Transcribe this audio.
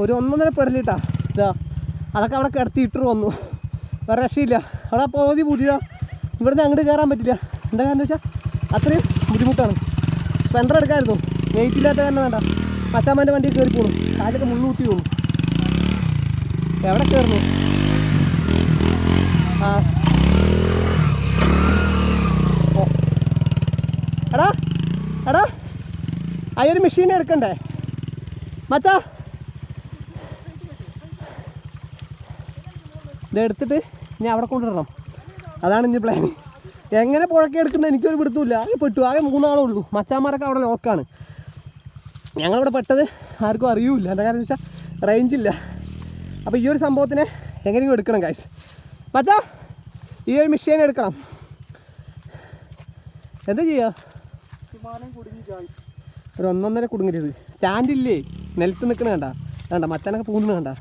ഒരു 1.5 പെടലിട്ടാ ഇതാ അതൊക്കെ അവിടെ കിടത്തിയിട്ട് വന്നു. വേറെ രക്ഷയില്ല. അവിടെ പകുതി പൂട്ടില്ല. ഇവിടുന്ന് അങ്ങോട്ട് കയറാൻ പറ്റില്ല. എന്താ കാരണം വെച്ചാൽ അത്രയും ബുദ്ധിമുട്ടാണ്. സ്പെൻഡർ എടുക്കാമായിരുന്നു. വെയിറ്റ് ഇല്ലാത്ത കാരണം വേണ്ട മച്ചാമ്മൻ്റെ വണ്ടിയിൽ കയറി പോകണം. കാലൊക്കെ മുള്ളു കുത്തി പോകുന്നു. എവിടെ കയറുന്നു? ആ ഓ എടാ എടാ ആ ഒരു മെഷീൻ എടുക്കണ്ടേ മച്ചാ? ഇതെടുത്തിട്ട് ഞാൻ അവിടെ കൊണ്ടുവരണം. അതാണ് ഇനി പ്ലാൻ. എങ്ങനെ പുഴക്കി എടുക്കുന്നത് എനിക്കൊരു പിടുത്തമില്ല. ആകെ പെട്ടു. ആകെ 3 ആളേ ഉള്ളൂ. മച്ചാന്മാരൊക്കെ അവിടെ ലോക്കാണ്. ഞങ്ങളിവിടെ പെട്ടത് ആർക്കും അറിയൂല. എന്താ കാരണം വെച്ചാൽ റേഞ്ചില്ല. അപ്പോൾ ഈ ഒരു സംഭവത്തിനെ എങ്ങനെയും എടുക്കണം ഗൈസ്. മച്ചാ ഈ ഒരു മെഷീൻ എടുക്കണം. എന്താ ചെയ്യുക? ഒരു 1.5 കുടുങ്ങരുത്. സ്റ്റാൻഡില്ലേ നിലത്ത് നിൽക്കണ കണ്ട മച്ചാനൊക്കെ പോകുന്നത് കണ്ട.